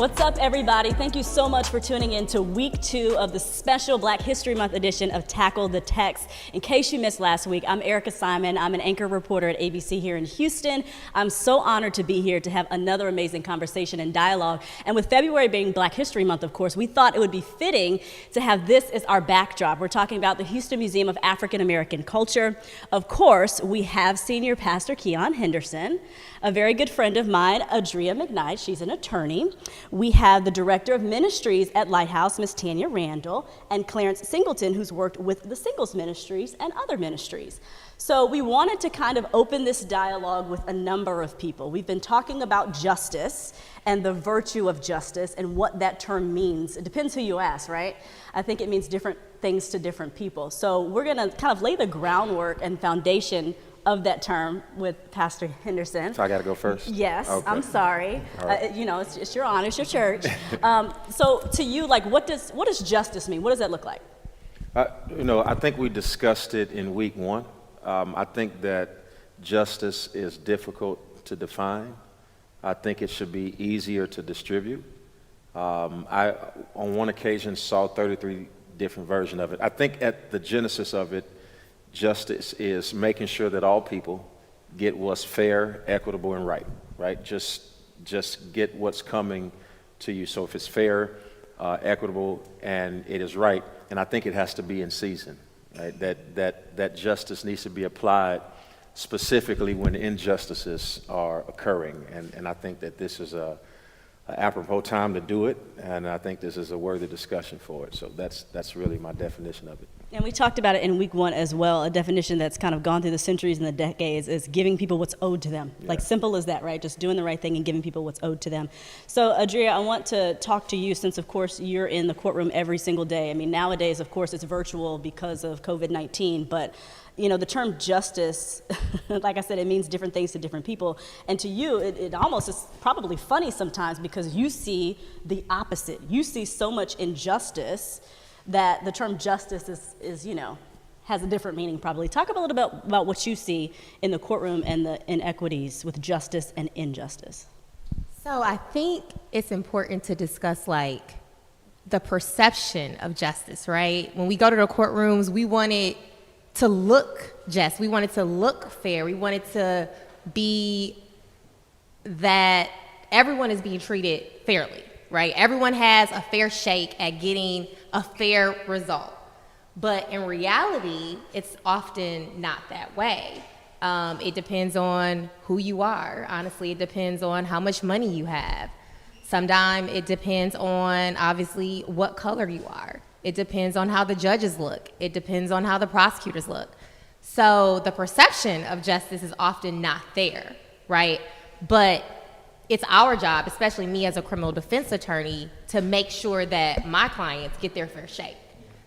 What's up, everybody? Thank you so much for tuning in to week 2 of the special Black History Month edition of Tackle the Text. In case you missed last week, I'm Erica Simon. I'm an anchor reporter at ABC here in Houston. I'm so honored to be here to have another amazing conversation and dialogue. And with February being Black History Month, of course, we thought it would be fitting to have this as our backdrop. We're talking about the Houston Museum of African American Culture. Of course, we have Senior Pastor Keion Henderson, a very good friend of mine, Adria McKnight. She's an attorney. We have the Director of Ministries at Lighthouse, Ms. Tanya Randall, and Clarence Singleton, who's worked with the Singles Ministries and other ministries. So we wanted to kind of open this dialogue with a number of people. We've been talking about justice and the virtue of justice and what that term means. It depends who you ask, right? I think it means different things to different people. So we're gonna kind of lay the groundwork and foundation of that term with Pastor Henderson. So I got to go first? Yes, okay. I'm sorry. Right. It's your honor, it's your church. So to you, like, what does justice mean? What does that look like? I think we discussed it in week 1. I think that justice is difficult to define. I think it should be easier to distribute. I, on one occasion, saw 33 different versions of it. I think at the genesis of it, justice is making sure that all people get what's fair, equitable, and right? Just get what's coming to you. So if it's fair, equitable, and it is right, and I think it has to be in season, right? That justice needs to be applied specifically when injustices are occurring, and I think that this is a apropos time to do it, and I think this is a worthy discussion for it. So that's really my definition of it. And we talked about it in week 1 as well. A definition that's kind of gone through the centuries and the decades is giving people what's owed to them. Yeah. Like, simple as that, right? Just doing the right thing and giving people what's owed to them. So, Adria, I want to talk to you since, of course, you're in the courtroom every single day. I mean, nowadays, of course, it's virtual because of COVID-19, but the term justice, like I said, it means different things to different people. And to you, it almost is probably funny sometimes because you see the opposite. You see so much injustice that the term justice is has a different meaning probably. Talk a little bit about what you see in the courtroom and the inequities with justice and injustice. So I think it's important to discuss like the perception of justice, right? When we go to the courtrooms, we want it to look just. We want it to look fair. We want it to be that everyone is being treated fairly, right? Everyone has a fair shake at getting a fair result. But in reality, it's often not that way. It depends on who you are. Honestly, it depends on how much money you have. Sometimes it depends on, obviously, what color you are. It depends on how the judges look. It depends on how the prosecutors look. So the perception of justice is often not there, right? But it's our job, especially me as a criminal defense attorney, to make sure that my clients get their fair shake.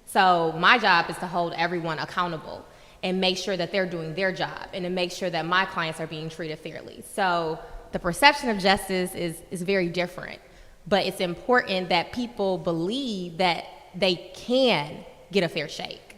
So my job is to hold everyone accountable and make sure that they're doing their job and to make sure that my clients are being treated fairly. So the perception of justice is very different, but it's important that people believe that they can get a fair shake.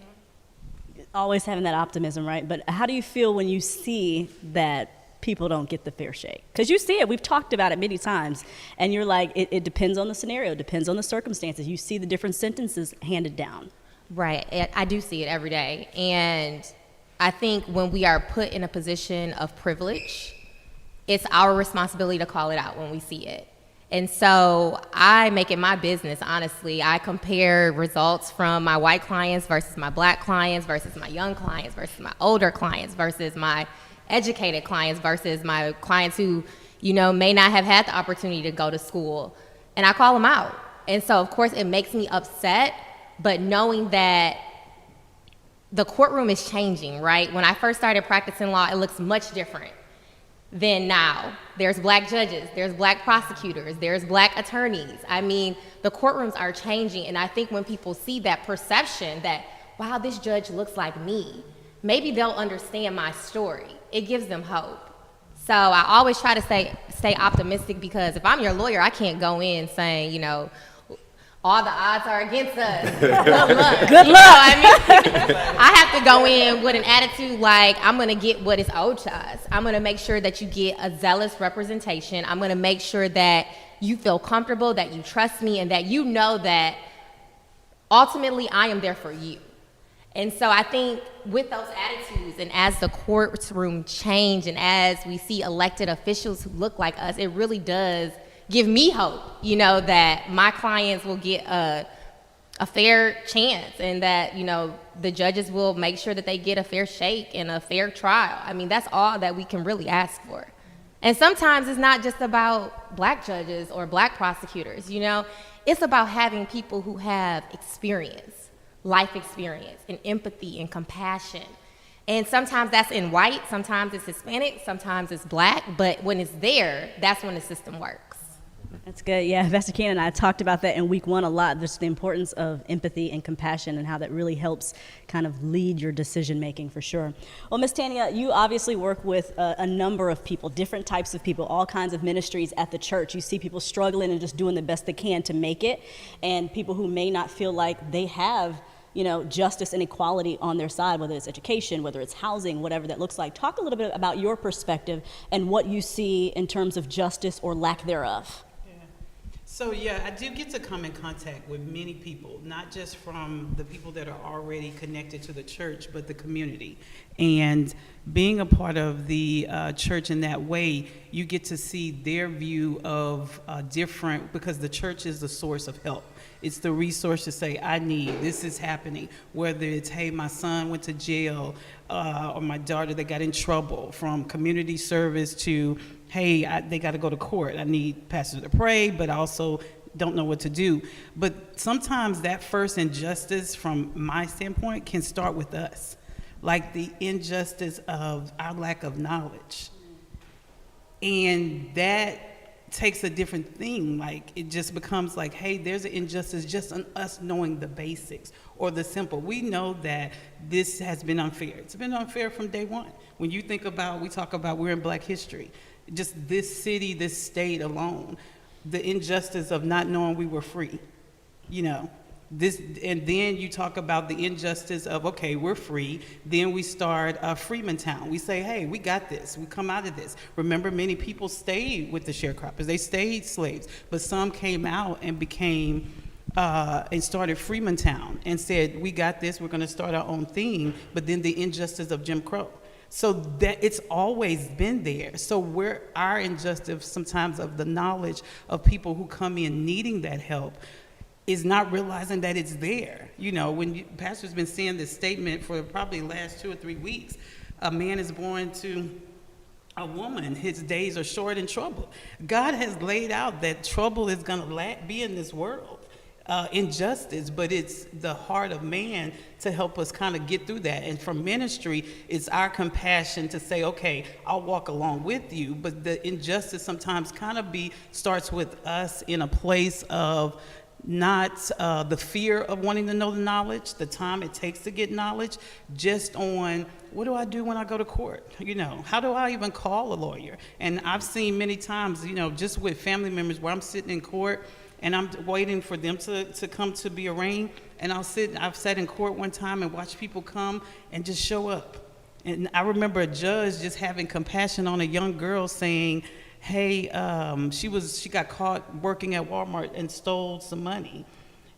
Always having that optimism, right? But how do you feel when you see that people don't get the fair shake? Because you see it, we've talked about it many times, and you're like, it depends on the scenario, it depends on the circumstances. You see the different sentences handed down. Right, I do see it every day. And I think when we are put in a position of privilege, it's our responsibility to call it out when we see it. And so I make it my business, honestly. I compare results from my white clients versus my black clients versus my young clients versus my older clients versus my educated clients versus my clients who, may not have had the opportunity to go to school. And I call them out. And so, of course, it makes me upset, but knowing that the courtroom is changing, right? When I first started practicing law, it looks much different than now. There's black judges, there's black prosecutors, there's black attorneys. I mean, the courtrooms are changing, and I think when people see that perception that, wow, this judge looks like me, maybe they'll understand my story. It gives them hope. So I always try to stay optimistic, because if I'm your lawyer, I can't go in saying, all the odds are against us. Good luck. Good luck. I mean, I have to go in with an attitude like, I'm going to get what is owed to us. I'm going to make sure that you get a zealous representation. I'm going to make sure that you feel comfortable, that you trust me, and that you know that ultimately I am there for you. And so I think with those attitudes, and as the courtroom change, and as we see elected officials who look like us, it really does give me hope, you know, that my clients will get a fair chance, and that, you know, the judges will make sure that they get a fair shake and a fair trial. I mean, that's all that we can really ask for. And sometimes it's not just about black judges or black prosecutors, you know, it's about having people who have experience, life experience, and empathy and compassion. And sometimes that's in white, sometimes it's Hispanic, sometimes it's black, but when it's there, that's when the system works. That's good. Yeah, Pastor Keion and I talked about that in week 1 a lot, just the importance of empathy and compassion and how that really helps kind of lead your decision making, for sure. Well, Ms. Tanya, you obviously work with a number of people, different types of people, all kinds of ministries at the church. You see people struggling and just doing the best they can to make it, and people who may not feel like they have, you know, justice and equality on their side, whether it's education, whether it's housing, whatever that looks like. Talk a little bit about your perspective and what you see in terms of justice or lack thereof. So yeah, I do get to come in contact with many people, not just from the people that are already connected to the church, but the community. And being a part of the church in that way, you get to see their view of different, because the church is the source of help. It's the resource to say, I need, this is happening. Whether it's, hey, my son went to jail, or my daughter, they got in trouble, from community service to, hey, they got to go to court. I need pastors to pray, but I also don't know what to do. But sometimes that first injustice, from my standpoint, can start with us. Like the injustice of our lack of knowledge. And that takes a different thing. Like, it just becomes like, hey, there's an injustice just on us knowing the basics or the simple. We know that this has been unfair. It's been unfair from day one. When you think about, we talk about we're in Black history, just this city, this state alone, the injustice of not knowing we were free, you know. This, and then you talk about the injustice of, okay, we're free. Then we start Freeman Town. We say, hey, we got this. We come out of this. Remember, many people stayed with the sharecroppers. They stayed slaves, but some came out and became and started Freeman Town and said, we got this. We're going to start our own thing. But then the injustice of Jim Crow. So that it's always been there. So where our injustice sometimes of the knowledge of people who come in needing that help is not realizing that it's there. You know, when Pastor's been saying this statement for probably the last 2 or 3 weeks, a man is born to a woman, his days are short in trouble. God has laid out that trouble is gonna be in this world, injustice, but it's the heart of man to help us kind of get through that. And from ministry, it's our compassion to say, okay, I'll walk along with you, but the injustice sometimes kind of starts with us in a place of not the fear of wanting to know the knowledge, the time it takes to get knowledge, just on what do I do when I go to court? You know, how do I even call a lawyer? And I've seen many times, you know, just with family members where I'm sitting in court and I'm waiting for them to come to be arraigned, and I've sat in court one time and watched people come and just show up. And I remember a judge just having compassion on a young girl saying, hey, she got caught working at Walmart and stole some money,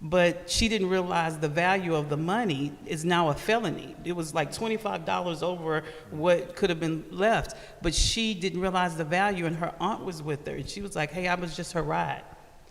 but she didn't realize the value of the money is now a felony. It was like $25 over what could have been left, but she didn't realize the value, and her aunt was with her, and she was like, hey, I was just her ride.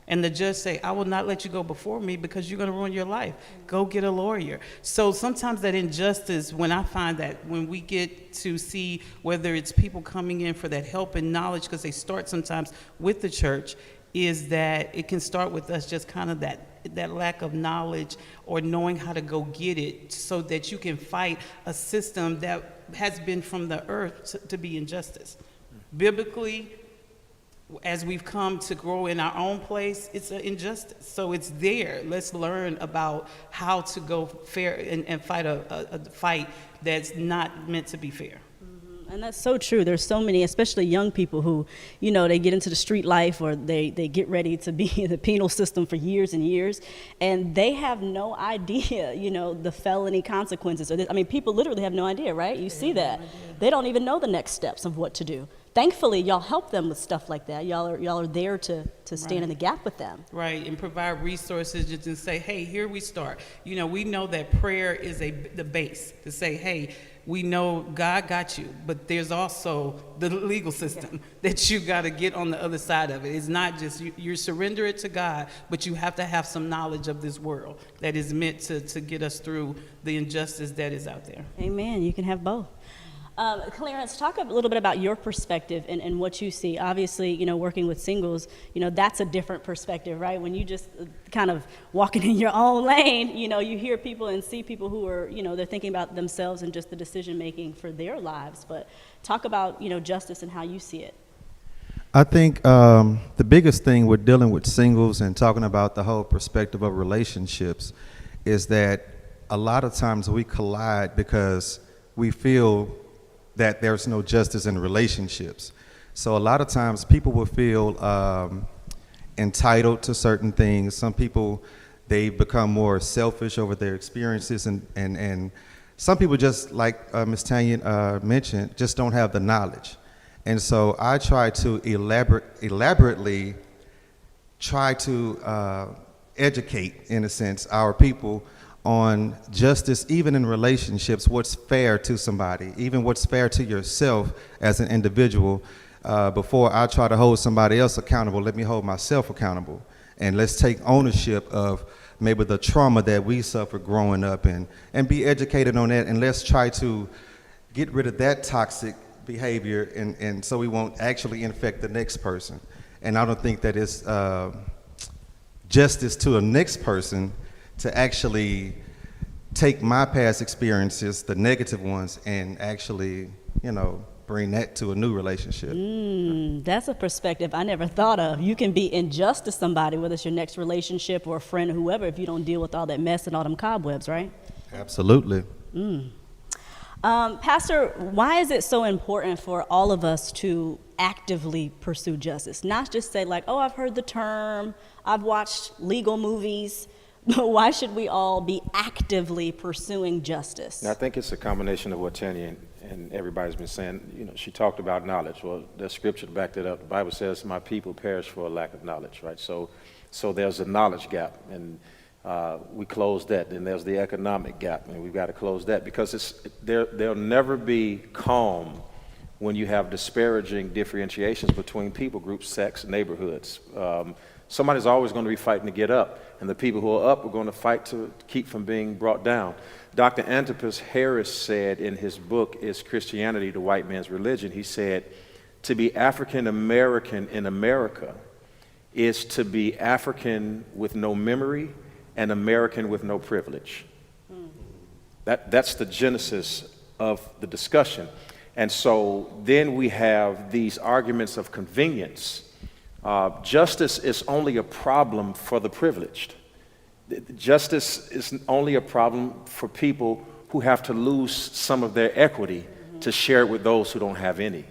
And the judge say, I will not let you go before me because you're going to ruin your life. Go get a lawyer. So sometimes that injustice, when I find that when we get to see whether it's people coming in for that help and knowledge, because they start sometimes with the church, is that it can start with us just kind of that lack of knowledge or knowing how to go get it, so that you can fight a system that has been from the earth to be injustice. Biblically, as we've come to grow in our own place, it's an injustice. So it's there. Let's learn about how to go fair and fight a fight that's not meant to be fair. And that's so true. There's so many, especially young people who, you know, they get into the street life, or they get ready to be in the penal system for years and years, and they have no idea, you know, the felony consequences. I mean, people literally have no idea, right? You see that. They don't even know the next steps of what to do. thankfully, y'all help them with stuff like that. Y'all are there to stand in the gap with them. Right, and provide resources just to say, hey, here we start. You know, we know that prayer is the base to say, hey, we know God got you, but there's also the legal system that you got to get on the other side of it. It's not just you surrender it to God, but you have to have some knowledge of this world that is meant to get us through the injustice that is out there. Amen. You can have both. Clarence, talk a little bit about your perspective and what you see. Obviously, you know, working with singles, you know, that's a different perspective, right? When you just kind of walking in your own lane, you know, you hear people and see people who are, you know, they're thinking about themselves and just the decision making for their lives. But talk about, you know, justice and how you see it. I think the biggest thing with dealing with singles and talking about the whole perspective of relationships is that a lot of times we collide because we feel that there's no justice in relationships. So a lot of times people will feel entitled to certain things. Some people, they become more selfish over their experiences, and some people, just like Ms. Tanya mentioned, just don't have the knowledge. And so I try to elaborately try to educate, in a sense, our people on justice, even in relationships, what's fair to somebody, even what's fair to yourself as an individual. Before I try to hold somebody else accountable, let me hold myself accountable. And let's take ownership of maybe the trauma that we suffered growing up, and be educated on that, and let's try to get rid of that toxic behavior, and so we won't actually infect the next person. And I don't think that it's justice to the next person to actually take my past experiences, the negative ones, and actually, you know, bring that to a new relationship. That's a perspective I never thought of. You can be unjust to somebody, whether it's your next relationship or a friend or whoever, if you don't deal with all that mess and all them cobwebs, right? Absolutely. Pastor, why is it so important for all of us to actively pursue justice? Not just say like, oh, I've heard the term, I've watched legal movies, but why should we all be actively pursuing justice? And I think it's a combination of what Tanya and everybody's been saying. You know, she talked about knowledge. Well, there's scripture to back that up. The Bible says, my people perish for a lack of knowledge, right? So there's a knowledge gap, and we close that. Then there's the economic gap, and we've got to close that, because there'll never be calm when you have disparaging differentiations between people groups, sex, neighborhoods. Somebody's always going to be fighting to get up, and the people who are up are going to fight to keep from being brought down. Dr. Antipas Harris said in his book, Is Christianity the White Man's Religion? He said, to be African American in America is to be African with no memory and American with no privilege. That's the genesis of the discussion. And so then we have these arguments of convenience. Justice is only a problem for the privileged. Justice is only a problem for people who have to lose some of their equity to share it with those who don't have any.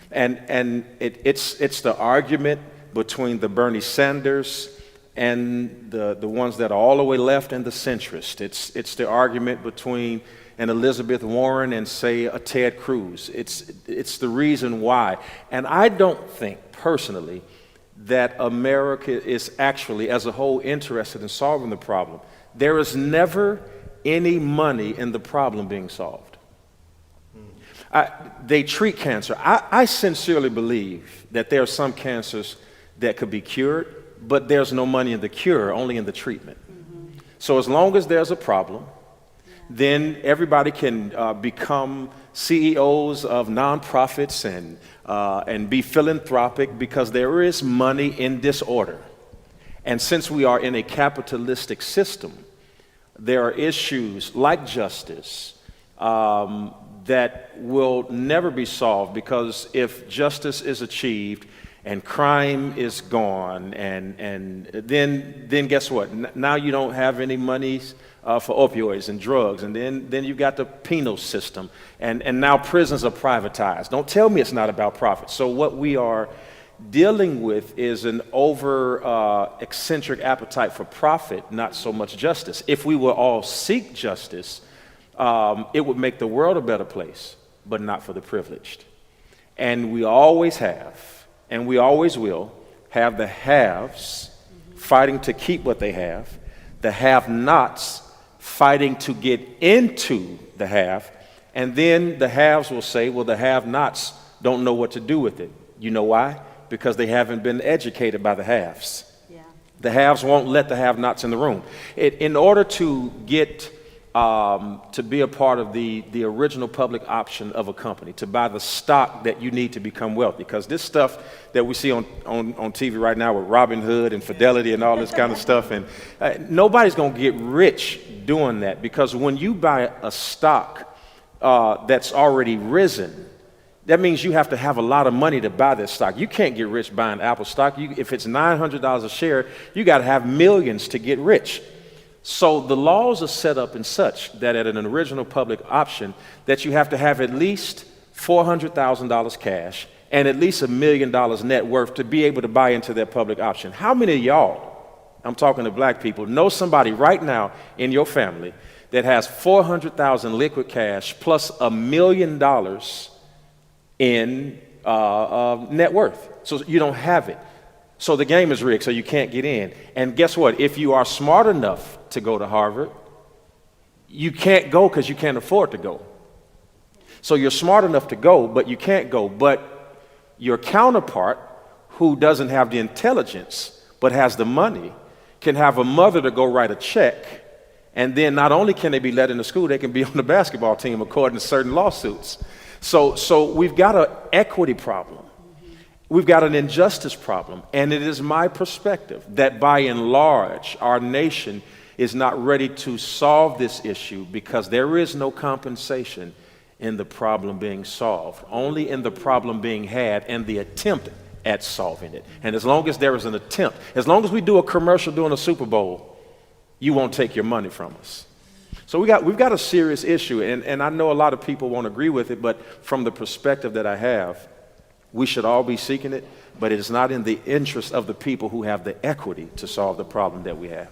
And it's the argument between the Bernie Sanders and the ones that are all the way left and the centrist. It's the argument between an Elizabeth Warren and, say, a Ted Cruz. It's the reason why. And I don't think, personally, that America is actually, as a whole, interested in solving the problem. There is never any money in the problem being solved. They treat cancer. I sincerely believe that there are some cancers that could be cured, but there's no money in the cure, only in the treatment. So as long as there's a problem, then everybody can become CEOs of nonprofits and be philanthropic, because there is money in disorder. And since we are in a capitalistic system, there are issues like justice that will never be solved, because if justice is achieved and crime is gone, and then guess what? Now you don't have any money for opioids and drugs, and then you've got the penal system, and now prisons are privatized. Don't tell me it's not about profit. So what we are dealing with is an eccentric appetite for profit, not so much justice. If we will all seek justice, it would make the world a better place, but not for the privileged. And we always have, and we always will, have the haves fighting to keep what they have, the have-nots fighting to get into the have, and then the haves will say, well, the have-nots don't know what to do with it. You know why? Because they haven't been educated by the haves. Yeah. The haves won't let the have-nots in the room. In order to get to be a part of the original public option of a company, to buy the stock that you need to become wealthy, because this stuff that we see on TV right now with Robin Hood and Fidelity and all this kind of stuff, and nobody's going to get rich doing that, because when you buy a stock that's already risen, that means you have to have a lot of money to buy this stock. You can't get rich buying Apple stock. If it's $900 a share, you got to have millions to get rich. So the laws are set up in such that at an original public option that you have to have at least $400,000 cash and at least $1 million net worth to be able to buy into that public option. How many of y'all, I'm talking to black people, know somebody right now in your family that has $400,000 liquid cash plus $1 million in net worth? So you don't have it. So the game is rigged, so you can't get in. And guess what? If you are smart enough to go to Harvard, you can't go because you can't afford to go. So you're smart enough to go, but you can't go. But your counterpart, who doesn't have the intelligence but has the money, can have a mother to go write a check, and then not only can they be let into school, they can be on the basketball team according to certain lawsuits. So we've got an equity problem. We've got an injustice problem, and it is my perspective that by and large, our nation is not ready to solve this issue because there is no compensation in the problem being solved, only in the problem being had and the attempt at solving it. And as long as there is an attempt, as long as we do a commercial during a Super Bowl, you won't take your money from us. So we've got a serious issue, and I know a lot of people won't agree with it, but from the perspective that I have, we should all be seeking it, but it is not in the interest of the people who have the equity to solve the problem that we have.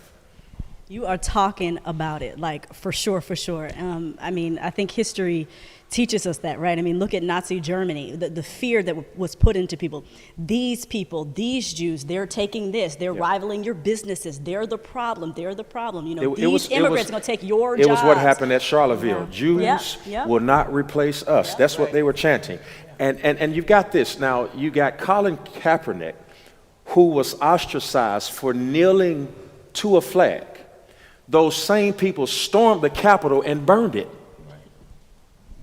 You are talking about it, like, for sure, for sure. I mean, I think history teaches us that, right? I mean, look at Nazi Germany, the fear that was put into people. These people, these Jews, they're taking this, they're rivaling your businesses, they're the problem, You know, these immigrants are going to take your jobs. It was what happened at Charlottesville. Jews will not replace us. That's what they were chanting. And you've got this. Now, you got Colin Kaepernick, who was ostracized for kneeling to a flag. Those same people stormed the Capitol and burned it.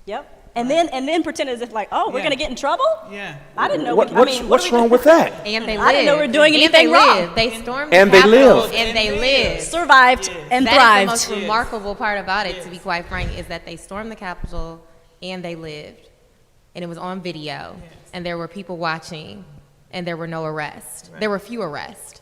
Yep. And then pretend as if like, oh, we're going to get in trouble? Yeah. I didn't know. What's wrong with that? And they lived. I didn't know we were doing anything wrong. They stormed the And they Capitol, lived. and they lived. Survived and thrived. That's the most remarkable part about it, to be quite frank, is that they stormed the Capitol and they lived. And it was on video, and there were people watching, and there were no arrests. Right. There were few arrests.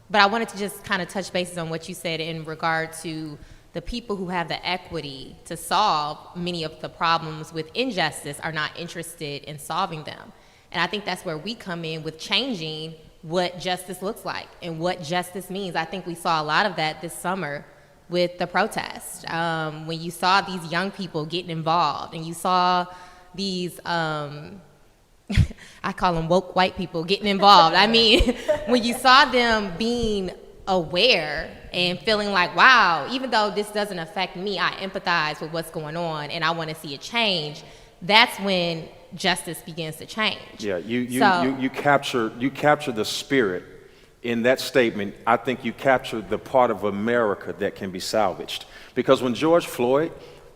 But I wanted to just kind of touch bases on what you said in regard to the people who have the equity to solve many of the problems with injustice are not interested in solving them. And I think that's where we come in with changing what justice looks like and what justice means. I think we saw a lot of that this summer with the protest, when you saw these young people getting involved, and you saw these, I call them woke white people getting involved. I mean, when you saw them being aware and feeling like, wow, even though this doesn't affect me, I empathize with what's going on and I want to see a change, that's when justice begins to change. Yeah, you capture the spirit in that statement. I think you captured the part of America that can be salvaged. Because when George Floyd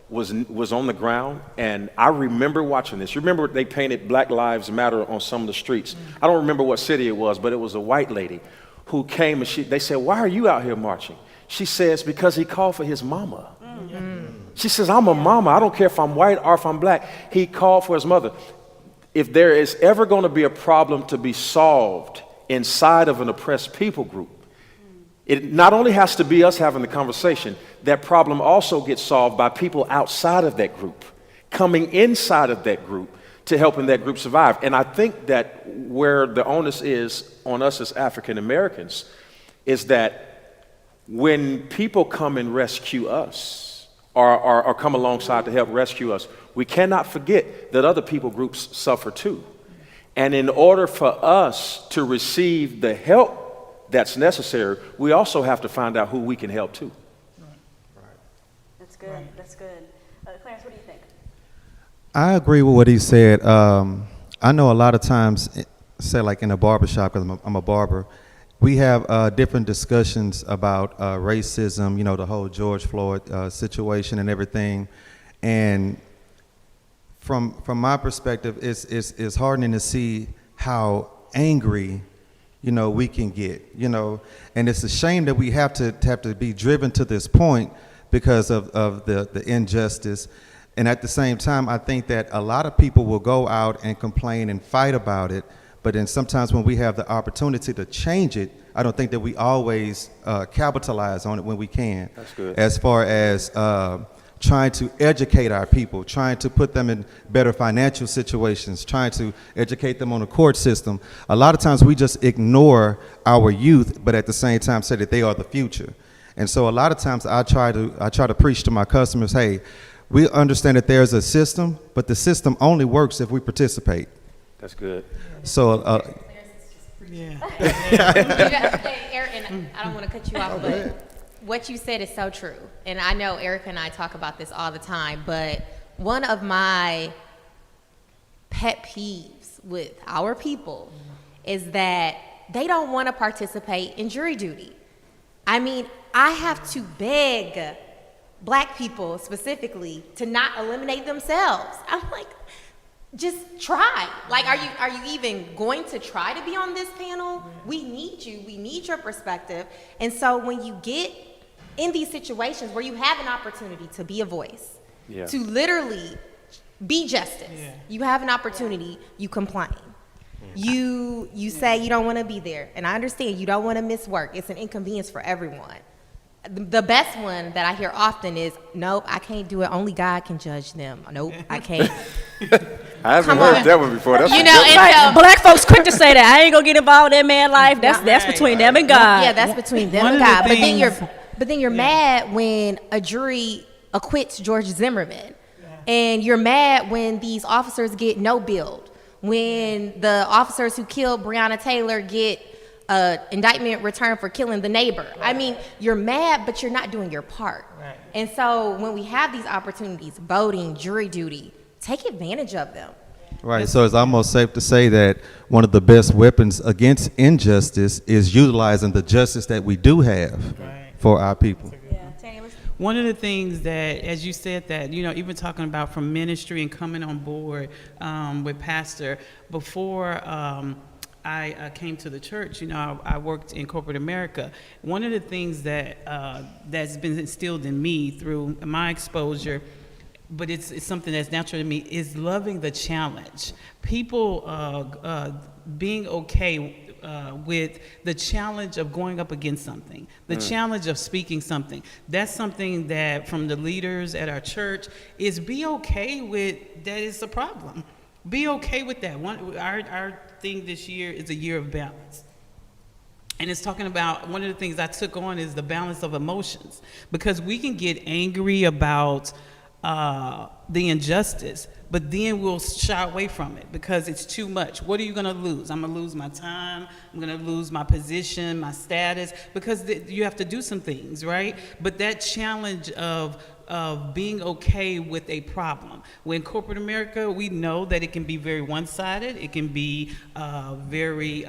was on the ground, and I remember watching this. You remember they painted Black Lives Matter on some of the streets. I don't remember what city it was, but it was a white lady who came, and they said, why are you out here marching? She says, because he called for his mama. She says, I'm a mama. I don't care if I'm white or if I'm black. He called for his mother. If there is ever going to be a problem to be solved inside of an oppressed people group, it not only has to be us having the conversation, that problem also gets solved by people outside of that group, coming inside of that group to helping that group survive. And I think that where the onus is on us as African Americans is that when people come and rescue us or come alongside to help rescue us, we cannot forget that other people groups suffer too. And in order for us to receive the help that's necessary, we also have to find out who we can help too. That's good. That's good. Clarence, what do you think? I agree with what he said. I know a lot of times, say like in a barbershop, because I'm a barber, we have different discussions about racism, you know, the whole George Floyd situation and everything. And from my perspective, it's heartening to see how angry, you know, we can get, you know. And it's a shame that we have to be driven to this point because of the injustice. And at the same time, I think that a lot of people will go out and complain and fight about it, but then sometimes when we have the opportunity to change it, I don't think that we always capitalize on it when we can. That's good. As far as trying to educate our people, trying to put them in better financial situations, trying to educate them on the court system. A lot of times we just ignore our youth, but at the same time say that they are the future. And so a lot of times I try to preach to my customers, hey, we understand that there's a system, but the system only works if we participate. That's good. So, Yeah. Eric, and I don't want to cut you off, but what you said is so true. And I know Eric and I talk about this all the time, but one of my pet peeves with our people is that they don't want to participate in jury duty. I mean, I have to beg Black people specifically to not eliminate themselves. I'm like, just try. Like, are you even going to try to be on this panel? We need you. We need your perspective. And so when you get in these situations where you have an opportunity to be a voice, to literally be justice, you have an opportunity, you complain. You say you don't want to be there. And I understand you don't want to miss work. It's an inconvenience for everyone. The best one that I hear often is, nope, I can't do it. Only God can judge them. Nope, I can't. I haven't heard that one before. That's You know, and Right. Black folks quick to say that I ain't gonna get involved in that man life. That's between them and God. Yeah, that's between them One and of the God. things- But then you're mad when a jury acquits George Zimmerman, and you're mad when these officers get no billed, when the officers who killed Breonna Taylor get indictment returned for killing the neighbor. I mean, you're mad, but you're not doing your part. Right. And so when we have these opportunities, voting, jury duty, take advantage of them. right, so it's almost safe to say that one of the best weapons against injustice is utilizing the justice that we do have for our people. Yeah, Tanya, let's- One of the things that, as you said that, you know, even talking about from ministry and coming on board with Pastor, before I came to the church, you know, I worked in corporate America. One of the things that that's been instilled in me through my exposure, but it's something that's natural to me, is loving the challenge. People being okay with the challenge of going up against something, the challenge of speaking something. That's something that from the leaders at our church is be okay with that it's a problem. Be okay with that. Our thing this year is a year of balance. And it's talking about, one of the things I took on is the balance of emotions. Because we can get angry about the injustice, but then we'll shy away from it because it's too much. What are you gonna lose? I'm gonna lose my time, I'm gonna lose my position, my status, because you have to do some things, right? But that challenge of being okay with a problem. When corporate America, we know that it can be very one-sided, it can be very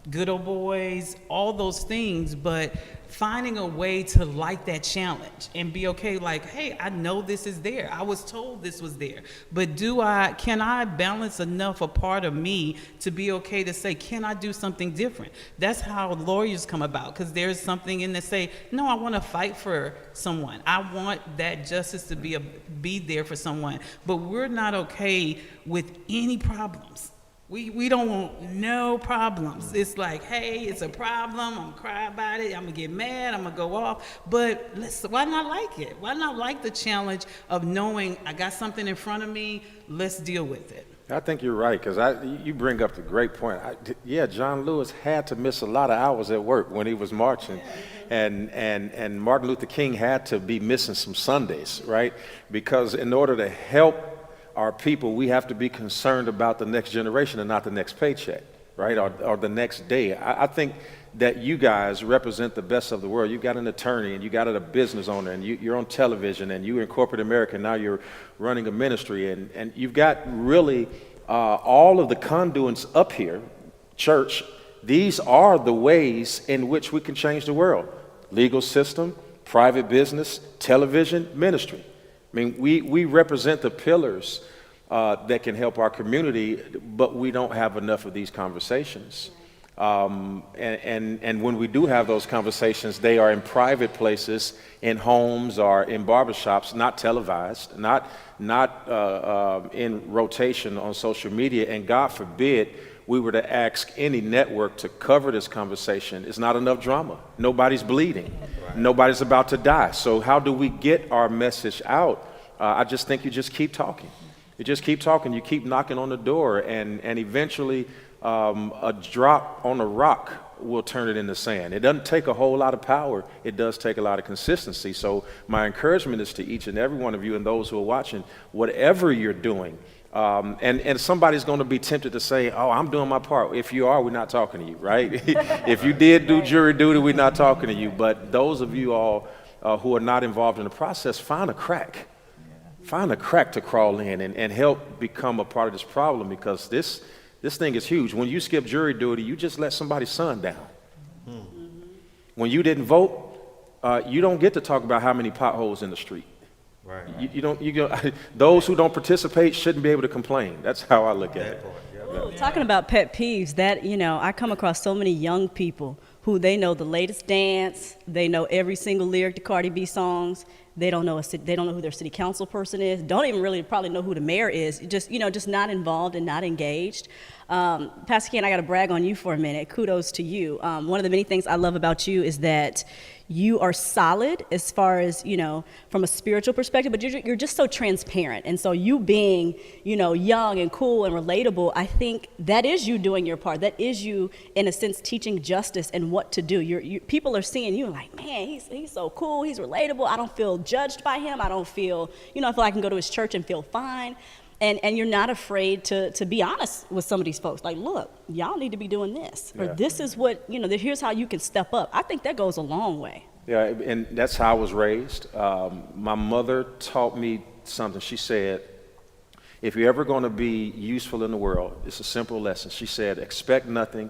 good old boys, all those things, but finding a way to like that challenge and be okay, like, hey, I know this is there. I was told this was there. But can I balance enough a part of me to be okay to say, can I do something different? That's how lawyers come about, because there's something in there say, no, I want to fight for someone. I want that justice to be there for someone. But we're not okay with any problems. We don't want no problems. It's like, hey, it's a problem. I'm gonna cry about it. I'm gonna get mad. I'm gonna go off. But why not like it? Why not like the challenge of knowing I got something in front of me? Let's deal with it. I think you're right, because you bring up the great point. John Lewis had to miss a lot of hours at work when he was marching, and Martin Luther King had to be missing some Sundays, right? Because in order to help our people, we have to be concerned about the next generation and not the next paycheck, right? Or the next day. I think that you guys represent the best of the world. You've got an attorney and you got a business owner and you're on television and you're in corporate America and now you're running a ministry and you've got really all of the conduits up here, church. These are the ways in which we can change the world. Legal system, private business, television, ministry. I mean, we represent the pillars that can help our community, but we don't have enough of these conversations. And when we do have those conversations, they are in private places, in homes or in barbershops, not televised, not in rotation on social media. And God forbid we were to ask any network to cover this conversation. It's not enough drama. Nobody's bleeding. Nobody's about to die. So how do we get our message out? I just think you just keep talking. You just keep talking. You keep knocking on the door, and eventually a drop on a rock will turn it into sand. It doesn't take a whole lot of power. It does take a lot of consistency. So my encouragement is to each and every one of you and those who are watching, whatever you're doing, and somebody's going to be tempted to say, oh, I'm doing my part. If you are, we're not talking to you, right? If you did do jury duty, we're not talking to you. But those of you all who are not involved in the process, find a crack. Find a crack to crawl in and help become a part of this problem, because this thing is huge. When you skip jury duty, you just let somebody's son down. When you didn't vote, you don't get to talk about how many potholes in the street. Right. You don't. Those who don't participate shouldn't be able to complain. That's how I look at it. Ooh, talking about pet peeves, that I come across so many young people who they know the latest dance, they know every single lyric to Cardi B songs. They don't know who their city council person is. Don't even really probably know who the mayor is. Just not involved and not engaged. Pastor Ken, I got to brag on you for a minute. Kudos to you. One of the many things I love about you is that you are solid as far as, from a spiritual perspective, but you're just so transparent. And so you being, young and cool and relatable, I think that is you doing your part. That is you, in a sense, teaching justice and what to do. People are seeing you like, man, he's so cool. He's relatable. I don't feel judged by him. I don't feel, I feel like I can go to his church and feel fine. And you're not afraid to be honest with some of these folks. Like, look, y'all need to be doing this. Or this is what, here's how you can step up. I think that goes a long way. Yeah, and that's how I was raised. My mother taught me something. She said, if you're ever going to be useful in the world, it's a simple lesson. She said, expect nothing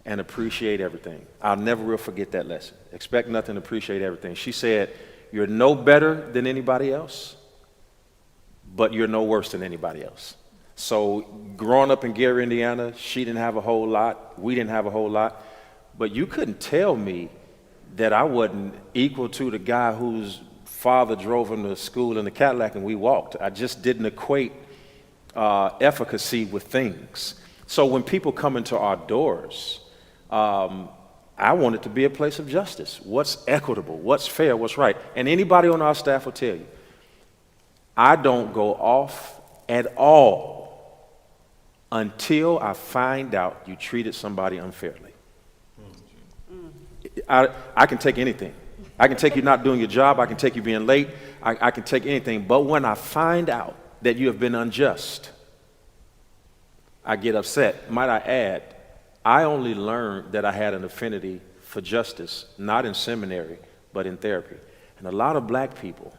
and appreciate everything. I'll never will forget that lesson. Expect nothing, appreciate everything. She said, you're no better than anybody else, but you're no worse than anybody else. So growing up in Gary, Indiana, she didn't have a whole lot. We didn't have a whole lot. But you couldn't tell me that I wasn't equal to the guy whose father drove him to school in the Cadillac and we walked. I just didn't equate efficacy with things. So when people come into our doors, I want it to be a place of justice. What's equitable? What's fair? What's right? And anybody on our staff will tell you, I don't go off at all until I find out you treated somebody unfairly. I can take anything. I can take you not doing your job. I can take you being late. I can take anything. But when I find out that you have been unjust, I get upset. Might I add, I only learned that I had an affinity for justice, not in seminary, but in therapy. And a lot of black people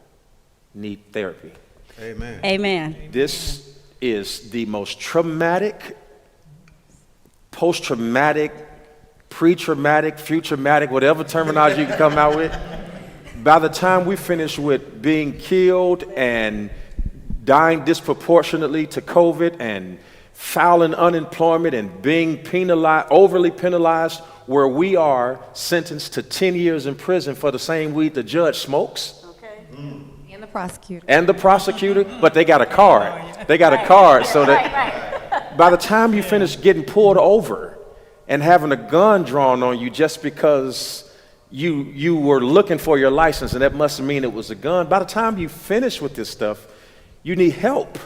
need therapy. Amen. Amen. This is the most traumatic, post-traumatic, pre-traumatic, future-matic, whatever terminology you can come out with. By the time we finish with being killed and dying disproportionately to COVID and filing unemployment and being penalized, overly penalized, where we are sentenced to 10 years in prison for the same weed the judge smokes. Okay. And the prosecutor. But they got a card. They got a card so that by the time you finish getting pulled over and having a gun drawn on you just because you were looking for your license and that must mean it was a gun, by the time you finish with this stuff, you need help.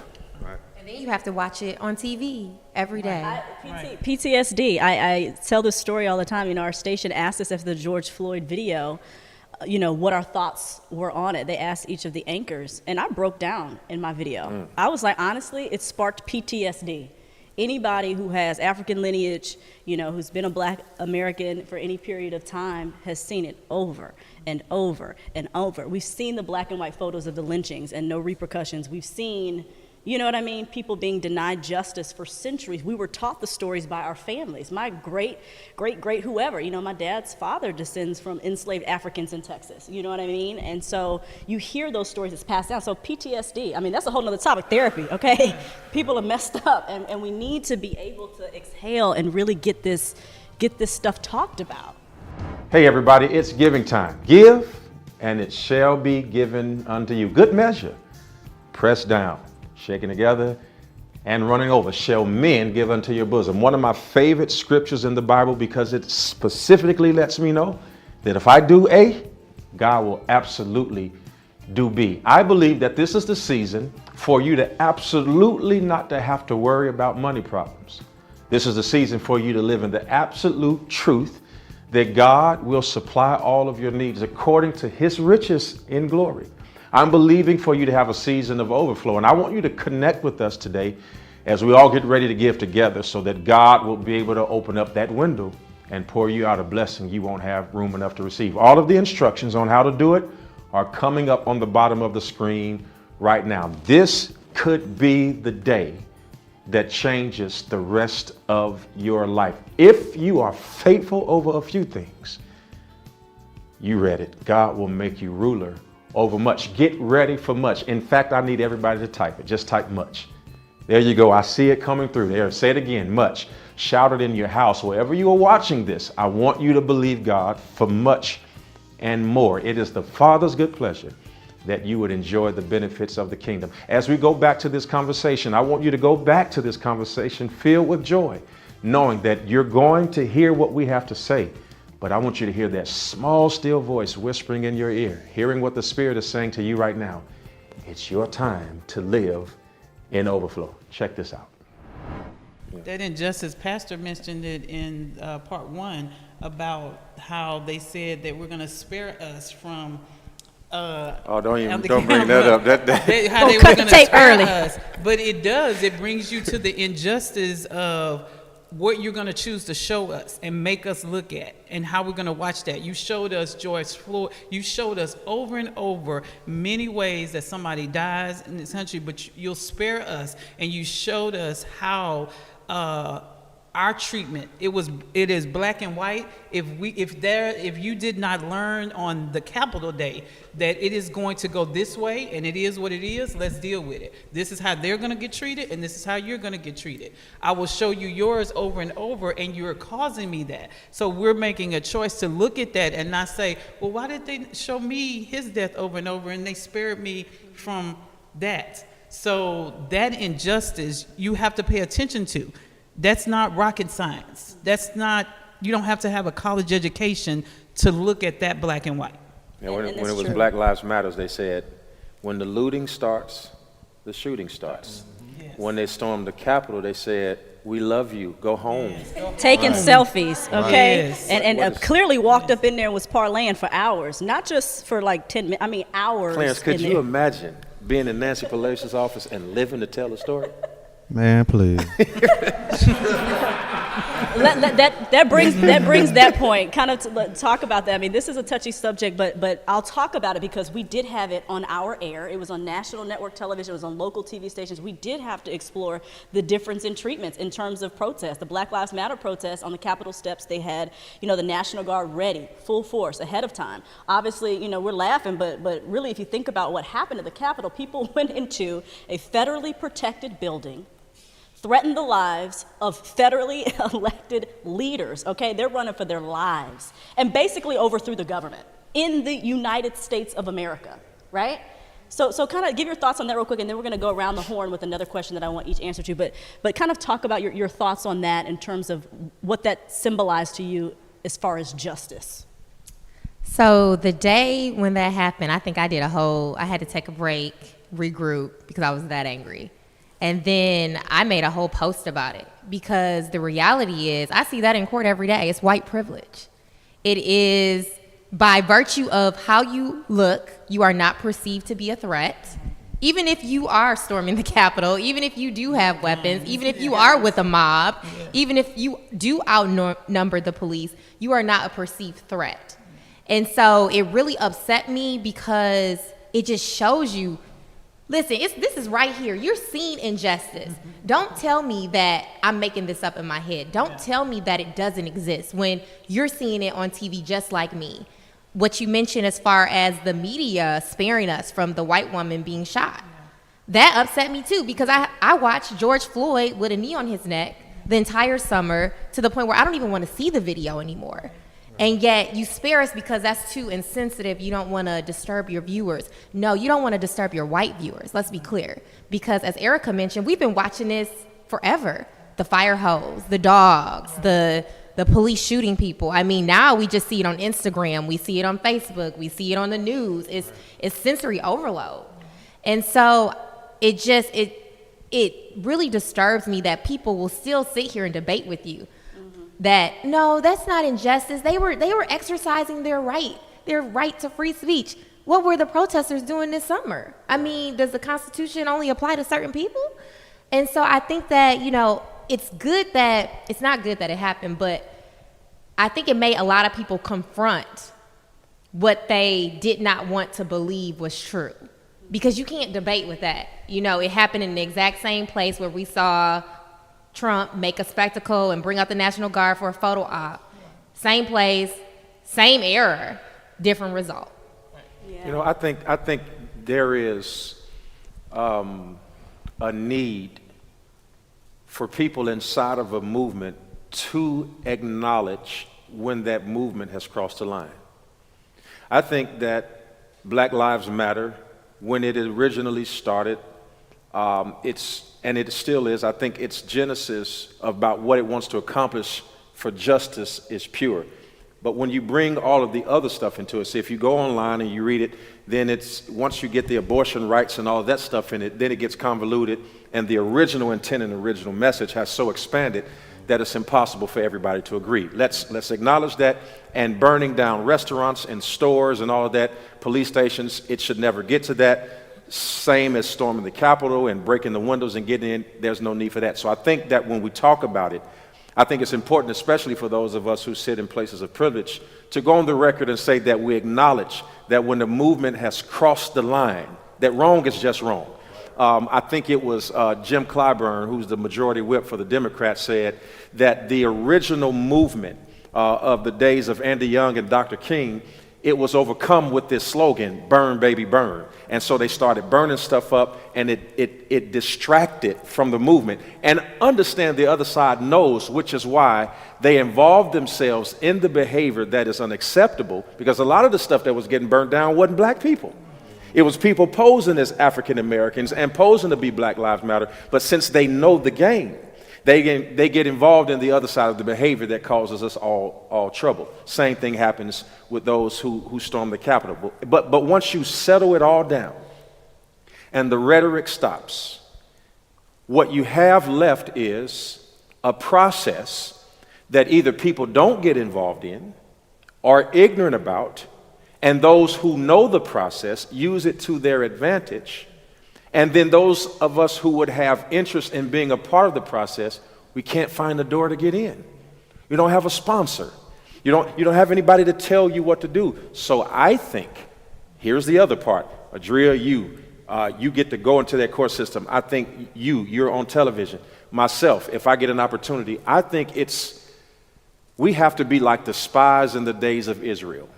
And then you have to watch it on TV every day. PTSD. I tell this story all the time. Our station asked us after the George Floyd video, what our thoughts were on it. They asked each of the anchors, and I broke down in my video. I was like, honestly, it sparked PTSD. Anybody who has African lineage, who's been a Black American for any period of time has seen it over and over and over. We've seen the black and white photos of the lynchings and no repercussions. We've seen, people being denied justice for centuries. We were taught the stories by our families. My great whoever, my dad's father descends from enslaved Africans in Texas. You know what I mean? And so you hear those stories, it's passed down. So PTSD, that's a whole nother topic, therapy, okay? People are messed up, and we need to be able to exhale and really get this stuff talked about. Hey everybody, it's giving time. Give, and it shall be given unto you. Good measure, pressed down, shaken together, and running over, shall men give unto your bosom. One of my favorite scriptures in the Bible, because it specifically lets me know that if I do A, God will absolutely do B. I believe that this is the season for you to absolutely not to have to worry about money problems. This is the season for you to live in the absolute truth that God will supply all of your needs according to his riches in glory. I'm believing for you to have a season of overflow, and I want you to connect with us today as we all get ready to give together so that God will be able to open up that window and pour you out a blessing you won't have room enough to receive. All of the instructions on how to do it are coming up on the bottom of the screen right now. This could be the day that changes the rest of your life. If you are faithful over a few things, you read it. God will make you ruler over much. Get ready for much. In fact, I need everybody to type it. Just type much. There you go. I see it coming through there. Say it again, much. Shout it in your house. Wherever you are watching this, I want you to believe God for much and more. It is the Father's good pleasure that you would enjoy the benefits of the kingdom. As we go back to this conversation, I want you to go back to this conversation filled with joy, knowing that you're going to hear what we have to say. But I want you to hear that small, still voice whispering in your ear, hearing what the Spirit is saying to you right now. It's your time to live in overflow. Check this out. That injustice, Pastor mentioned it in part one about how they said that we're going to spare us from don't bring that up. How they were going to spare us. But it does. It brings you to the injustice of what you're going to choose to show us and make us look at and how we're going to watch that. You showed us George Floyd. You showed us over and over many ways that somebody dies in this country, but you'll spare us. And you showed us how our treatment, it is black and white. If you did not learn on the Capitol Day that it is going to go this way and it is what it is, let's deal with it. This is how they're going to get treated and this is how you're going to get treated. I will show you yours over and over and you're causing me that. So we're making a choice to look at that and not say, well, why did they show me his death over and over and they spared me from that? So that injustice you have to pay attention to. That's not rocket science. You don't have to have a college education to look at that black and white. Yeah, when it was true. Black Lives Matters, they said, when the looting starts, the shooting starts. Yes. When they stormed the Capitol, they said, we love you, go home. Yes. Taking selfies, okay? Yes. And clearly walked up in there and was parlaying for hours, not just for like 10 minutes, hours. Clarence, could you imagine being in Nancy Pelosi's office and living to tell the story? Man, please. That brings that point. Kind of to talk about that. This is a touchy subject, but I'll talk about it because we did have it on our air. It was on national network television. It was on local TV stations. We did have to explore the difference in treatments in terms of protests. The Black Lives Matter protests on the Capitol steps, they had, the National Guard ready, full force, ahead of time. Obviously, we're laughing, but really, if you think about what happened at the Capitol, people went into a federally protected building, threatened the lives of federally elected leaders, okay? They're running for their lives, and basically overthrew the government in the United States of America, right? So kind of give your thoughts on that real quick, and then we're gonna go around the horn with another question that I want each answer to, but kind of talk about your thoughts on that in terms of what that symbolized to you as far as justice. So the day when that happened, I think I had to take a break, regroup, because I was that angry. And then I made a whole post about it because the reality is I see that in court every day. It's white privilege. It is by virtue of how you look, you are not perceived to be a threat. Even if you are storming the Capitol, even if you do have weapons, even if you are with a mob, even if you do outnumber the police, you are not a perceived threat. And so it really upset me because it just shows you, listen, this is right here. You're seeing injustice. Don't tell me that I'm making this up in my head. Don't tell me that it doesn't exist when you're seeing it on TV just like me. What you mentioned as far as the media sparing us from the white woman being shot. That upset me too, because I watched George Floyd with a knee on his neck the entire summer to the point where I don't even want to see the video anymore. And yet you spare us because that's too insensitive. You don't want to disturb your viewers. No, you don't want to disturb your white viewers. Let's be clear. Because as Erica mentioned, we've been watching this forever. The fire hose, the dogs, the police shooting people. I mean, now we just see it on Instagram. We see it on Facebook. We see it on the news. It's sensory overload. And so it really disturbs me that people will still sit here and debate with you that, no, that's not injustice. They were exercising their right to free speech. What were the protesters doing this summer? I mean, does the Constitution only apply to certain people? And so I think that, it's not good that it happened, but I think it made a lot of people confront what they did not want to believe was true. Because you can't debate with that. It happened in the exact same place where we saw Trump make a spectacle and bring out the National Guard for a photo op. Same place, same error, different result. Yeah. I think there is a need for people inside of a movement to acknowledge when that movement has crossed the line. I think that Black Lives Matter, when it originally started, and it still is, I think its genesis about what it wants to accomplish for justice is pure. But when you bring all of the other stuff into it, see, if you go online and you read it, then it's, once you get the abortion rights and all of that stuff in it, then it gets convoluted, and the original intent and original message has so expanded that it's impossible for everybody to agree. Let's acknowledge that, and burning down restaurants and stores and all of that, police stations, it should never get to that. Same as storming the Capitol and breaking the windows and getting in, there's no need for that. So I think that when we talk about it, I think it's important, especially for those of us who sit in places of privilege, to go on the record and say that we acknowledge that when the movement has crossed the line, that wrong is just wrong. I think it was Jim Clyburn, who's the majority whip for the Democrats, said that the original movement of the days of Andy Young and Dr. King, it was overcome with this slogan, burn, baby, burn. And so they started burning stuff up, and it distracted from the movement. And understand the other side knows, which is why they involved themselves in the behavior that is unacceptable, because a lot of the stuff that was getting burned down wasn't black people. It was people posing as African Americans and posing to be Black Lives Matter, but since they know the game, they get involved in the other side of the behavior that causes us all trouble. Same thing happens with those who storm the Capitol. But once you settle it all down and the rhetoric stops, what you have left is a process that either people don't get involved in, are ignorant about, and those who know the process use it to their advantage. And then those of us who would have interest in being a part of the process, we can't find a door to get in. You don't have a sponsor. You don't have anybody to tell you what to do. So I think, here's the other part. Adria, you get to go into that court system. I think you're on television. Myself, if I get an opportunity, I think we have to be like the spies in the days of Israel.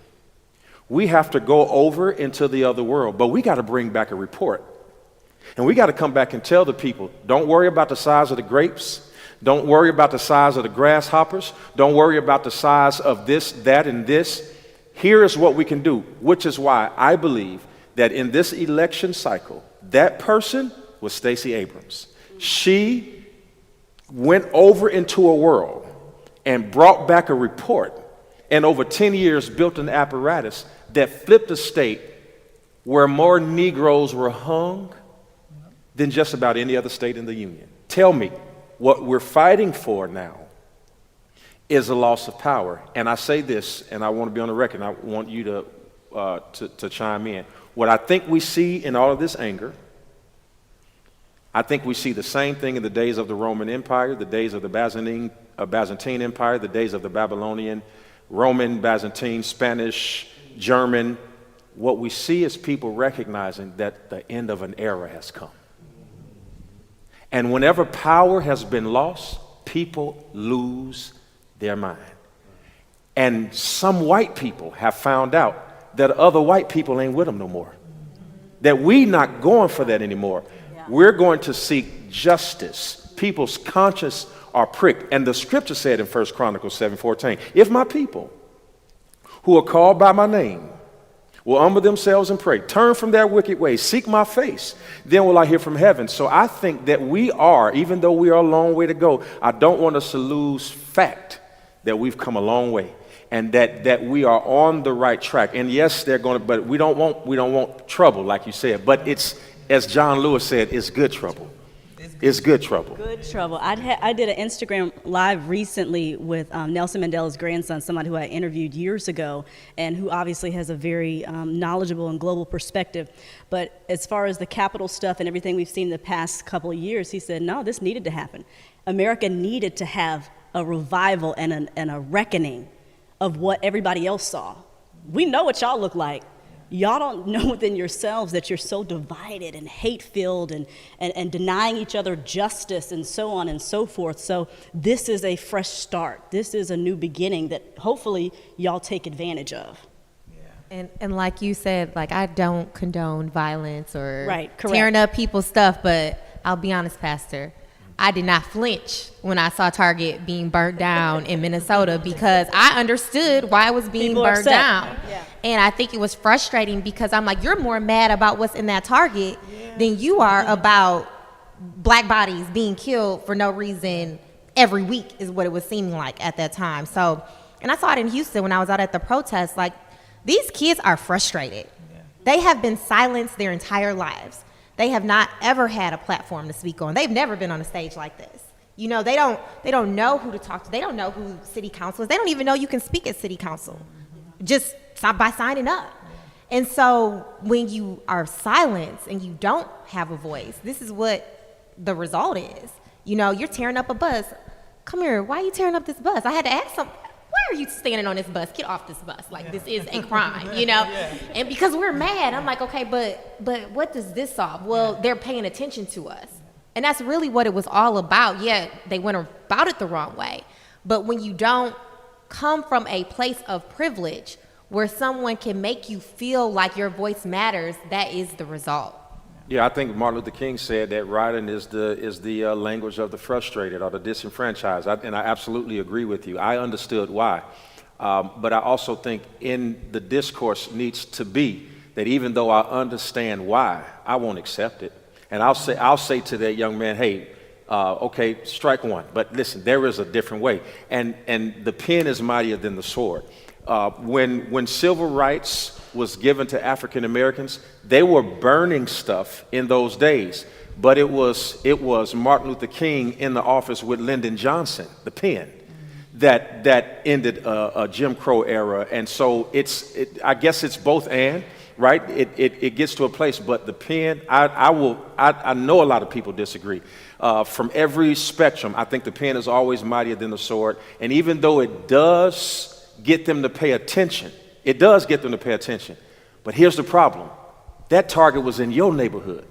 We have to go over into the other world, but we got to bring back a report. And we got to come back and tell the people, don't worry about the size of the grapes. Don't worry about the size of the grasshoppers. Don't worry about the size of this, that, and this. Here is what we can do, which is why I believe that in this election cycle, that person was Stacey Abrams. She went over into a world and brought back a report, and over 10 years built an apparatus that flipped a state where more Negroes were hung than just about any other state in the union. Tell me, what we're fighting for now is a loss of power. And I say this, and I want to be on the record, and I want you to chime in. What I think we see in all of this anger, I think we see the same thing in the days of the Roman Empire, the days of the Byzantine Empire, the days of the Babylonian, Roman, Byzantine, Spanish, German. What we see is people recognizing that the end of an era has come. And whenever power has been lost, people lose their mind. And some white people have found out that other white people ain't with them no more. That we not going for that anymore. We're going to seek justice. People's conscience are pricked. And the scripture said in 1 Chronicles 7:14, if my people who are called by my name will humble themselves and pray, turn from their wicked ways, seek my face, then will I hear from heaven. So I think that we are, even though we are a long way to go, I don't want us to lose fact that we've come a long way and that we are on the right track. And yes, they're going to, but we don't want trouble, like you said. But it's, as John Lewis said, it's good trouble. It's good trouble. Good trouble. I did an Instagram live recently with Nelson Mandela's grandson, somebody who I interviewed years ago, and who obviously has a very knowledgeable and global perspective. But as far as the Capitol stuff and everything we've seen the past couple of years, he said, no, this needed to happen. America needed to have a revival and a reckoning of what everybody else saw. We know what y'all look like. Y'all don't know within yourselves that you're so divided and hate-filled and denying each other justice and so on and so forth. So this is a fresh start. This is a new beginning that hopefully y'all take advantage of. And like you said, like, I don't condone violence or Right, correct. tearing up people's stuff, but I'll be honest, Pastor, I did not flinch when I saw Target being burnt down in Minnesota because I understood why it was being People are burnt upset. down. Yeah. And I think it was frustrating because I'm like, you're more mad about what's in that Target than you are about black bodies being killed for no reason every week is what it was seeming like at that time. So, and I saw it in Houston when I was out at the protest, like, these kids are frustrated. They have been silenced their entire lives. They have not ever had a platform to speak on. They've never been on a stage like this. You know, they don't know who to talk to. They don't know who city council is. They don't even know you can speak at city council just by signing up. And so when you are silenced and you don't have a voice, this is what the result is. You know, you're tearing up a bus. Come here, why are you tearing up this bus? I had to ask them, why are you standing on this bus? Get off this bus. Like, this is a crime, you know? And because we're mad, I'm like, okay, but what does this solve? Well, they're paying attention to us. And that's really what it was all about. Yeah, they went about it the wrong way. But when you don't come from a place of privilege where someone can make you feel like your voice matters, that is the result. Yeah, I think Martin Luther King said that rioting is the language of the frustrated or the disenfranchised, and I absolutely agree with you. I understood why, but I also think in the discourse needs to be that even though I understand why, I won't accept it, and I'll say to that young man, hey, okay, strike one, but listen, there is a different way, and the pen is mightier than the sword. When civil rights was given to African Americans, they were burning stuff in those days, but it was Martin Luther King in the office with Lyndon Johnson, the pen, that ended a Jim Crow era. And so I guess it's both and, right? It gets to a place, but the pen, I know a lot of people disagree. From every spectrum, I think the pen is always mightier than the sword. And even though it does get them to pay attention, but here's the problem. That Target was in your neighborhood.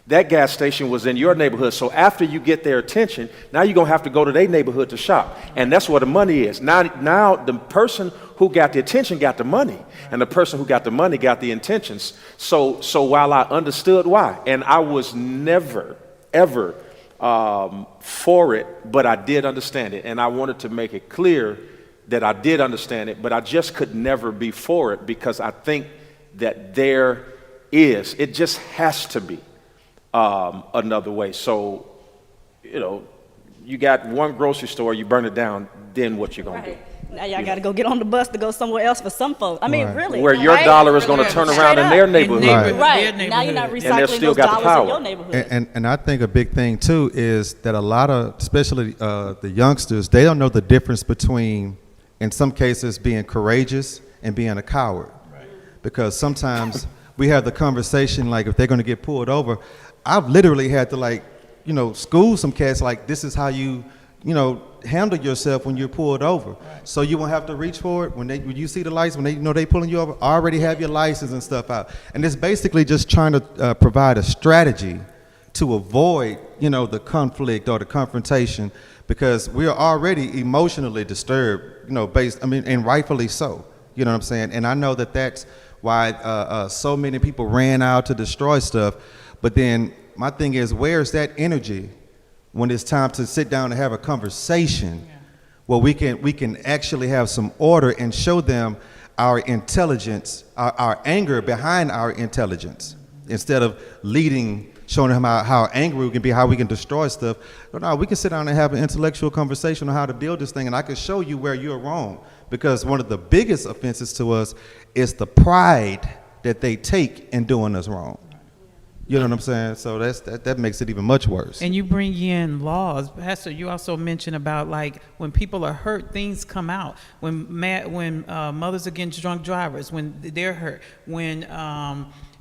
That gas station was in your neighborhood. So after you get their attention, now you're going to have to go to their neighborhood to shop. And that's where the money is. Now the person who got the attention got the money. And the person who got the money got the intentions. So while I understood why, and I was never, ever for it, but I did understand it. And I wanted to make it clear that I did understand it, but I just could never be for it because I think that it just has to be another way. So, you know, you got one grocery store, you burn it down, then what you gonna do? Now y'all got to go get on the bus to go somewhere else for some folks. I mean, Right. really. Where your right? dollar is going to turn Straight around in up. their In neighborhood. neighborhood. Right. Their Now you're not neighborhood. And they're recycling still those got the dollars in power. your neighborhood. And I think a big thing too is that a lot of, especially the youngsters, they don't know the difference between, in some cases, being courageous and being a coward. Because sometimes we have the conversation like if they're going to get pulled over, I've literally had to school some cats like this is how you handle yourself when you're pulled over. So you won't have to reach for it when you see the lights, when they pulling you over, already have your license and stuff out. And it's basically just trying to provide a strategy to avoid, the conflict or the confrontation, because we are already emotionally disturbed, and rightfully so. You know what I'm saying? And I know that that's why so many people ran out to destroy stuff. But then my thing is, where's that energy when it's time to sit down and have a conversation where we can actually have some order and show them our intelligence, our anger behind our intelligence, instead of showing them how angry we can be, how we can destroy stuff. No, we can sit down and have an intellectual conversation on how to build this thing, and I can show you where you're wrong. Because one of the biggest offenses to us is the pride that they take in doing us wrong. You know what I'm saying? So that makes it even much worse. And you bring in laws. Pastor, you also mentioned about like when people are hurt, things come out. When mothers against drunk drivers, when they're hurt, when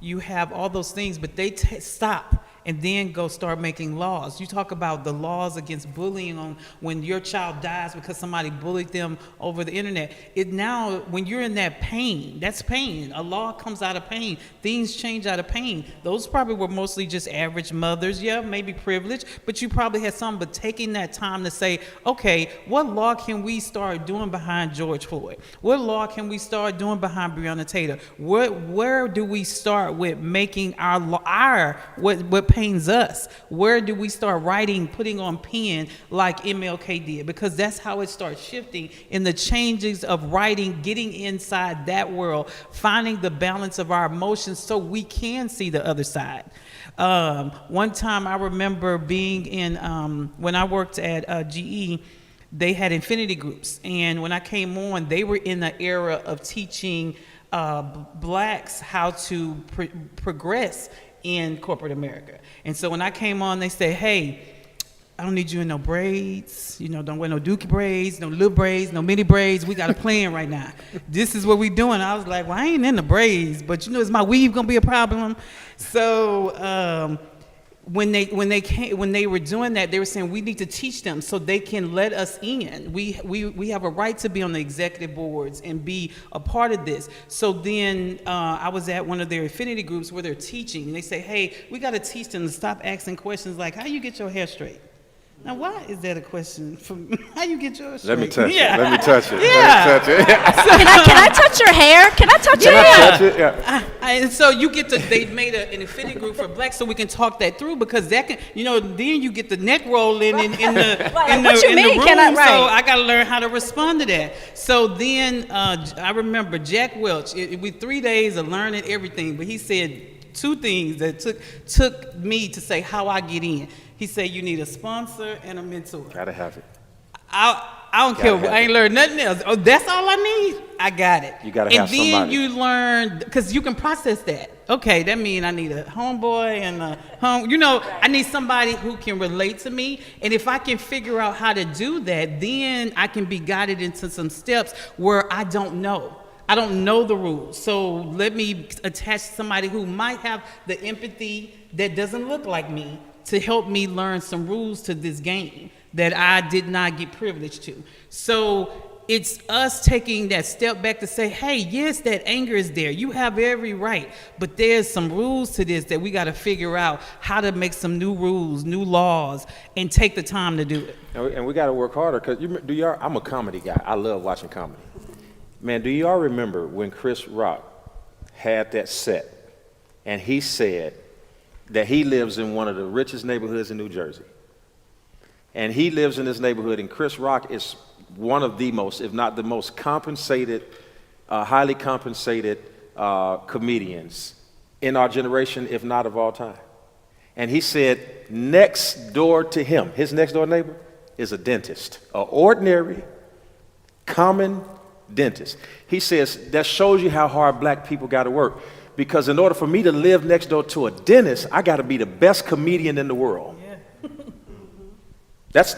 you have all those things, but they stop and then go start making laws. You talk about the laws against bullying on when your child dies because somebody bullied them over the internet. Now, when you're in that pain, that's pain. A law comes out of pain. Things change out of pain. Those probably were mostly just average mothers, maybe privileged, but you probably had some. But taking that time to say, okay, what law can we start doing behind George Floyd? What law can we start doing behind Breonna Taylor? Where do we start with making what pains us? Where do we start writing, putting on pen like MLK did? Because that's how it starts shifting in the changes of writing, getting inside that world, finding the balance of our emotions so we can see the other side. One time I remember being in, when I worked at GE, they had infinity groups. And when I came on, they were in the era of teaching blacks how to progress in corporate America. And so when I came on, they said, hey, I don't need you in no braids, don't wear no dookie braids, no little braids, no mini braids. We got a plan right now. This is what we doing. I was like, well, I ain't in the braids, but is my weave gonna be a problem? So when they were doing that, they were saying we need to teach them so they can let us in. We have a right to be on the executive boards and be a part of this. So then I was at one of their affinity groups where they're teaching, and they say, hey, we got to teach them to stop asking questions like, how you get your hair straight? Now, why is that a question? How you get yours straight? Let me touch Yeah. it. Let me touch it. Yeah. Let me touch it. Can I touch your hair? Can I touch your Can I hair? touch it? Yeah. And so they made an affinity group for blacks so we can talk that through, because that can, then you get the neck rolling in the What you mean? room. Can I- right. So I got to learn how to respond to that. So then I remember Jack Welch. With 3 days of learning everything, but he said 2 things that took me to say how I get in. He said you need a sponsor and a mentor. Gotta have it. I don't care. have I ain't learned nothing else. Oh, that's all I need? I got it. You gotta have somebody. And then you learn, because you can process that. Okay, that means I need a homeboy and a I need somebody who can relate to me. And if I can figure out how to do that, then I can be guided into some steps where I don't know. I don't know the rules. So let me attach somebody who might have the empathy that doesn't look like me to help me learn some rules to this game that I did not get privileged to. So it's us taking that step back to say, hey, yes, that anger is there. You have every right, but there's some rules to this that we got to figure out how to make some new rules, new laws, and take the time to do it. And we got to work harder, because I'm a comedy guy. I love watching comedy. Man, do y'all remember when Chris Rock had that set and he said that he lives in one of the richest neighborhoods in New Jersey? And he lives in this neighborhood, and Chris Rock is one of the most, if not the most compensated, highly compensated comedians in our generation, if not of all time. And he said next door to him, his next door neighbor, is a dentist, an ordinary common dentist. He says, that shows you how hard black people got to work. Because in order for me to live next door to a dentist, I got to be the best comedian in the world. Yeah. That's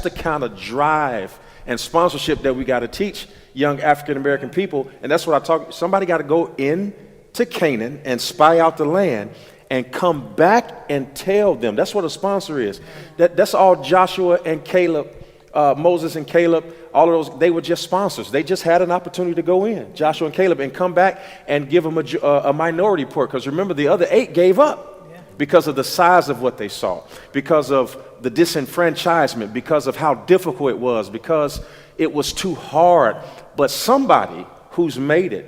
the kind of drive and sponsorship that we got to teach young African-American people. And that's what I talk, somebody got to go into Canaan and spy out the land and come back and tell them. That's what a sponsor is. That's all Joshua and Caleb, Moses and Caleb, all of those, they were just sponsors. They just had an opportunity to go in, Joshua and Caleb, and come back and give them a minority report. Because remember, the other 8 gave up because of the size of what they saw, because of the disenfranchisement, because of how difficult it was, because it was too hard. But somebody who's made it,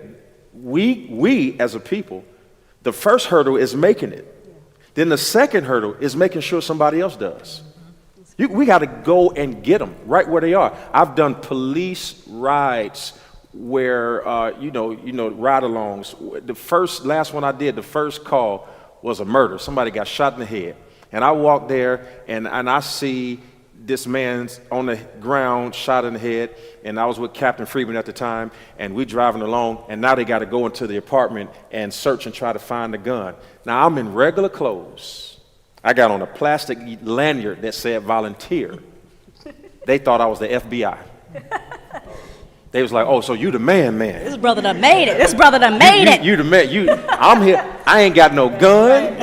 we as a people, the first hurdle is making it. Then the second hurdle is making sure somebody else does. We got to go and get them right where they are. I've done police rides where, ride-alongs. The last one I did, the first call was a murder. Somebody got shot in the head. And I walk there and I see this man's on the ground, shot in the head, and I was with Captain Freeman at the time, and we driving along, and now they got to go into the apartment and search and try to find the gun. Now, I'm in regular clothes. I got on a plastic lanyard that said volunteer. They thought I was the FBI. They was like, oh, so you the man. This brother done made it. You the man. I'm here. I ain't got no gun.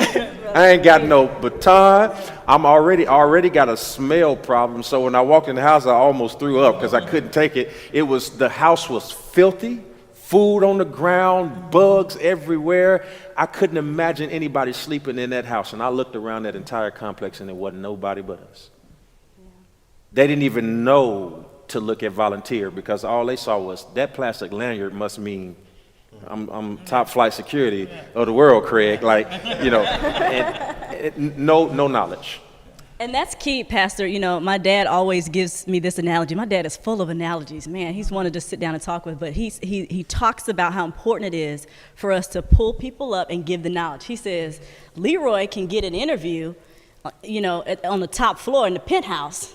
I ain't got no baton. I'm already got a smell problem. So when I walked in the house, I almost threw up because I couldn't take it. The house was filthy, food on the ground, bugs everywhere. I couldn't imagine anybody sleeping in that house. And I looked around that entire complex and there wasn't nobody but us. Yeah. They didn't even know to look at volunteer because all they saw was that plastic lanyard must mean I'm top flight security of the world, Craig. No knowledge. And that's key, Pastor. My dad always gives me this analogy. My dad is full of analogies. Man, he's one to just sit down and talk with. But he talks about how important it is for us to pull people up and give the knowledge. He says, Leroy can get an interview, on the top floor in the penthouse.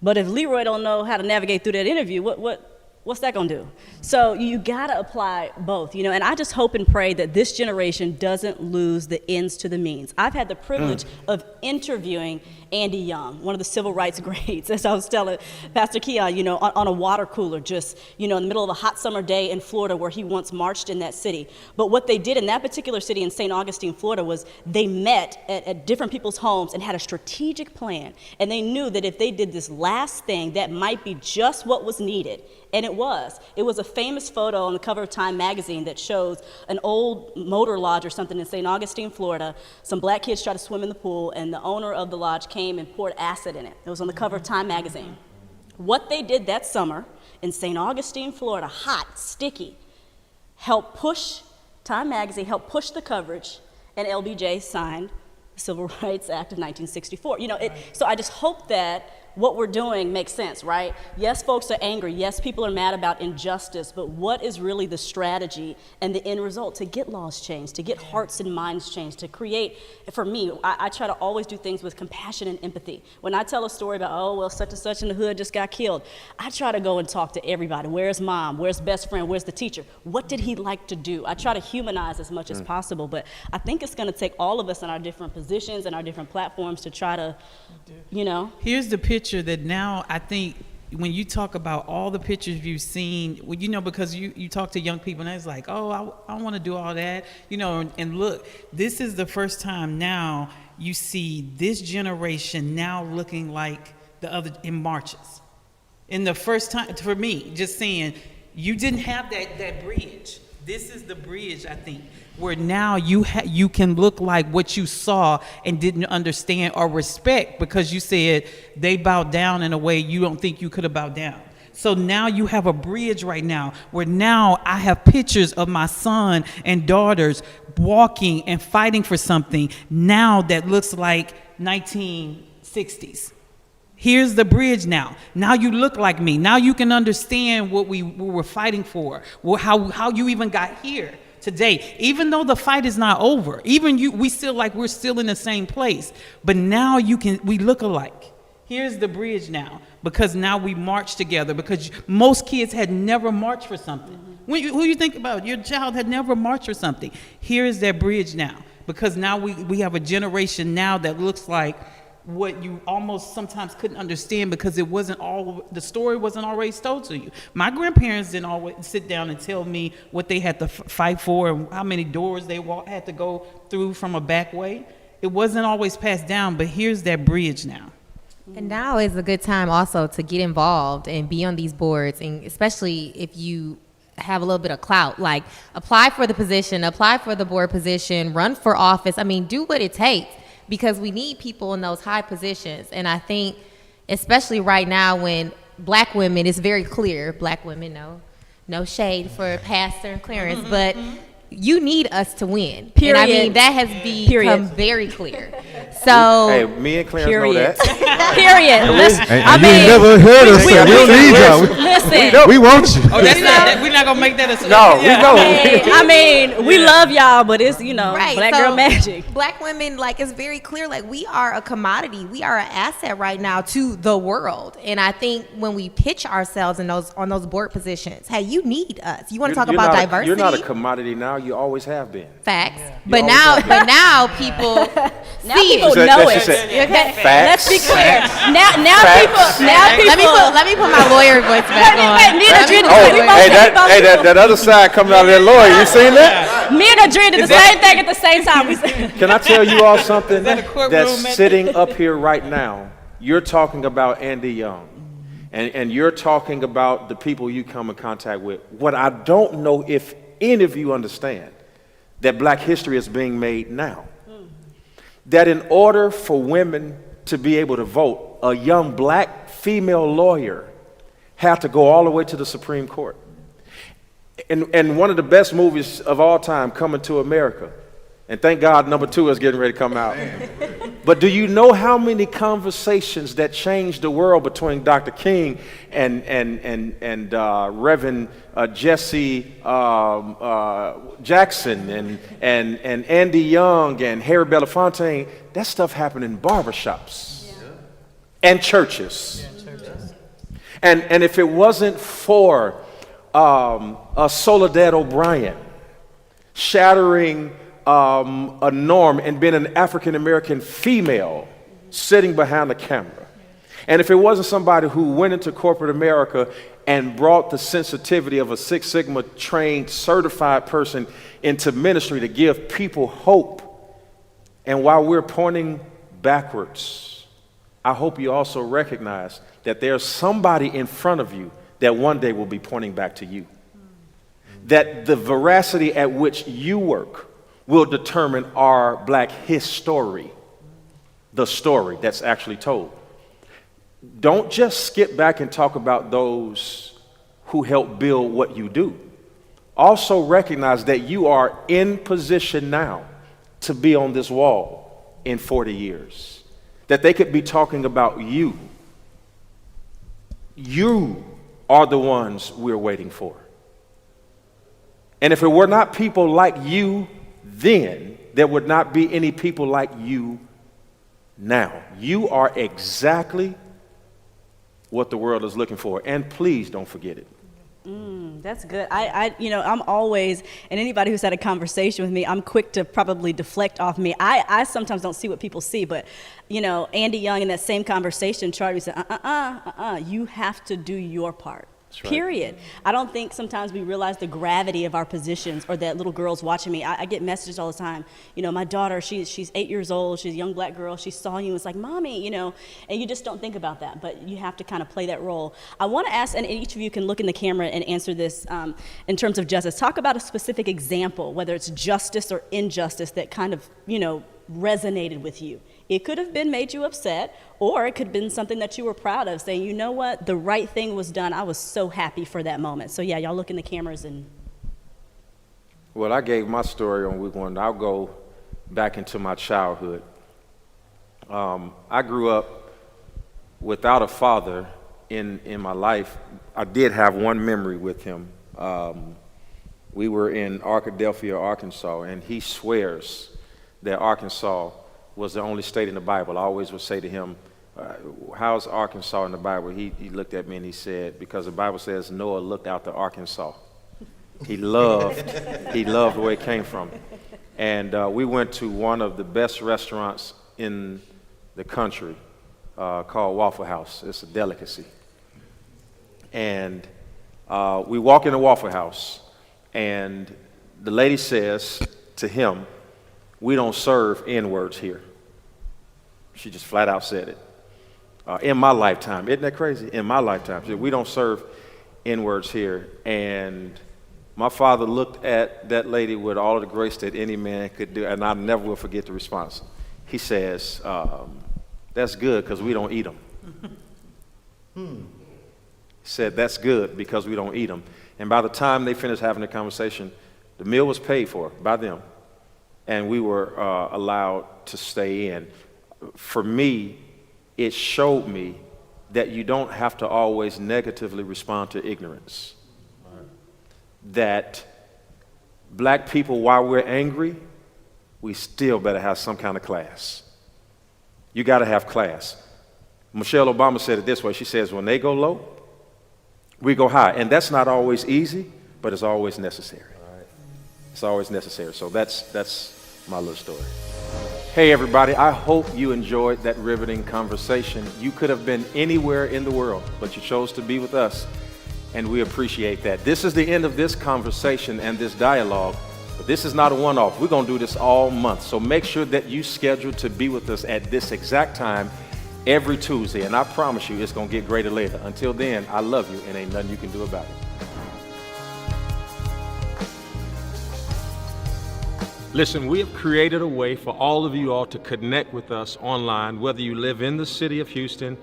But if Leroy don't know how to navigate through that interview, what's that gonna do? So you gotta apply both, and I just hope and pray that this generation doesn't lose the ends to the means. I've had the privilege of interviewing Andy Young, one of the civil rights greats, as I was telling Pastor Keion, on a water cooler, just, in the middle of a hot summer day in Florida where he once marched in that city. But what they did in that particular city in St. Augustine, Florida, was they met at different people's homes and had a strategic plan. And they knew that if they did this last thing, that might be just what was needed. And it was. It was a famous photo on the cover of Time magazine that shows an old motor lodge or something in St. Augustine, Florida. Some black kids tried to swim in the pool, and the owner of the lodge came and poured acid in it. It was on the cover of Time magazine. What they did that summer in St. Augustine, Florida, hot, sticky, helped push Time magazine, helped push the coverage, and LBJ signed the Civil Rights Act of 1964. So I just hope that what we're doing makes sense, right? Yes, folks are angry. Yes, people are mad about injustice, but what is really the strategy and the end result to get laws changed, to get hearts and minds changed, to create, for me, I try to always do things with compassion and empathy. When I tell a story about, such and such in the hood just got killed, I try to go and talk to everybody. Where's mom? Where's best friend? Where's the teacher? What did he like to do? I try to humanize as much as possible, but I think it's gonna take all of us in our different positions and our different platforms to try to, Here's the picture that now I think when you talk about all the pictures you've seen, because you talk to young people and it's like, I want to do all that, and look, this is the first time now you see this generation now looking like the other in marches. In the first time, for me, just saying, you didn't have that bridge. This is the bridge, I think, where now you can look like what you saw and didn't understand or respect because you said they bowed down in a way you don't think you could have bowed down. So now you have a bridge right now where now I have pictures of my son and daughters walking and fighting for something now that looks like 1960s. Here's the bridge now. Now you look like me. Now you can understand what we were fighting for, how you even got here today. Even though the fight is not over, we're still in the same place. But now we look alike. Here's the bridge now, because now we march together, because most kids had never marched for something. Who you think about? Your child had never marched for something. Here is that bridge now, because now we have a generation now that looks like what you almost sometimes couldn't understand, because it wasn't all, the story wasn't always told to you. My grandparents didn't always sit down and tell me what they had to fight for and how many doors they had to go through from a back way. It wasn't always passed down, but here's that bridge now. And now is a good time also to get involved and be on these boards, and especially if you have a little bit of clout, like apply for the position, apply for the board position, run for office. I mean, do what it takes, because we need people in those high positions. And I think, especially right now when black women, it's very clear, black women, no shade for Pastor and Clarence, but you need us to win. Period. And I mean, that has become very clear. So, Hey, me and Clarence know that. Period. Listen, And I you mean, never heard us say, we don't need y'all. listen. We want you. Oh, that's not, we're not gonna make that a No, we know. I mean, we love y'all, but it's, right, black so girl magic. Black women, like, it's very clear, like, we are a commodity. We are an asset right now to the world. And I think when we pitch ourselves in on those board positions, hey, you need us. You want to talk about diversity? You're not a commodity now. You always have been. Facts. You But always now people Now see people it. know She it. said, Okay? facts. Let's be clear. Now Facts. people. Let me put my lawyer voice back on. Me and Adrena, Oh, we both hey, said that other side coming out of that lawyer. You seen that? me and Adrena did the same thing at the same time. We said, Can I tell you all something that a courtroom that's method? sitting up here right now? You're talking about Andy Young, and you're talking about the people you come in contact with. What I don't know if any of you understand, that black history is being made now. That in order for women to be able to vote, a young black female lawyer had to go all the way to the Supreme Court. And one of the best movies of all time, Coming to America. And thank God number 2 is getting ready to come out. But do you know how many conversations that changed the world between Dr. King and Reverend Jesse Jackson and Andy Young and Harry Belafonte? That stuff happened in barbershops and churches. And if it wasn't for Soledad O'Brien shattering a norm and being an African-American female sitting behind the camera, and if it wasn't somebody who went into corporate America and brought the sensitivity of a Six Sigma trained, certified person into ministry to give people hope, and while we're pointing backwards, I hope you also recognize that there's somebody in front of you that one day will be pointing back to you. That the veracity at which you work will determine our black history, the story that's actually told. Don't just skip back and talk about those who help build what you do. Also recognize that you are in position now to be on this wall in 40 years. That they could be talking about you. You are the ones we're waiting for. And if it were not people like you then, there would not be any people like you now. You are exactly what the world is looking for, and please don't forget it. That's good. I'm always, and anybody who's had a conversation with me, I'm quick to probably deflect off me. I sometimes don't see what people see, but, Andy Young in that same conversation, Charlie said, you have to do your part. Right. Period. I don't think sometimes we realize the gravity of our positions, or that little girl's watching me. I get messages all the time. My daughter, she's 8 years old. She's a young black girl. She saw you and was like, Mommy, and you just don't think about that, but you have to kind of play that role. I want to ask, and each of you can look in the camera and answer this in terms of justice. Talk about a specific example, whether it's justice or injustice, that kind of, resonated with you. It could have made you upset, or it could have been something that you were proud of, saying, you know what, the right thing was done. I was so happy for that moment. So yeah, y'all look in the cameras and. Well, I gave my story on week 1. I'll go back into my childhood. I grew up without a father in my life. I did have one memory with him. We were in Arkadelphia, Arkansas, and he swears that Arkansas was the only state in the Bible. I always would say to him, how's Arkansas in the Bible? He looked at me and he said, because the Bible says Noah looked out to Arkansas. He loved where it came from. And we went to one of the best restaurants in the country called Waffle House. It's a delicacy. And we walk in the Waffle House, and the lady says to him, "We don't serve N-words here." She just flat out said it. In my lifetime, isn't that crazy? In my lifetime, she said, "We don't serve N-words here." And my father looked at that lady with all of the grace that any man could do, and I never will forget the response. He says, "That's good because we don't eat them." He said, "That's good because we don't eat them." And by the time they finished having the conversation, the meal was paid for by them, and we were allowed to stay in. For me, it showed me that you don't have to always negatively respond to ignorance. That black people, while we're angry, we still better have some kind of class. You got to have class. Michelle Obama said it this way. She says, when they go low, we go high. And that's not always easy, but it's always necessary. It's always necessary. So that's my little story. Hey, everybody. I hope you enjoyed that riveting conversation. You could have been anywhere in the world, but you chose to be with us, and we appreciate that. This is the end of this conversation and this dialogue, but this is not a one-off. We're going to do this all month. So make sure that you schedule to be with us at this exact time every Tuesday, and I promise you it's going to get greater later. Until then, I love you, and ain't nothing you can do about it. Listen, we have created a way for all of you all to connect with us online, whether you live in the city of Houston,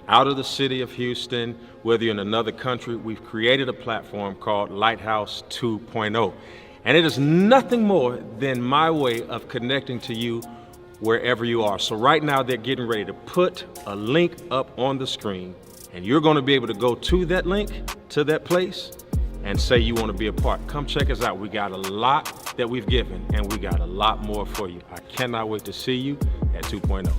out of the city of Houston, whether you're in another country. We've created a platform called Lighthouse 2.0. And it is nothing more than my way of connecting to you wherever you are. So right now they're getting ready to put a link up on the screen, and you're going to be able to go to that link, to that place, and say you want to be a part. Come check us out. We got a lot that we've given, and we got a lot more for you. I cannot wait to see you at 2.0.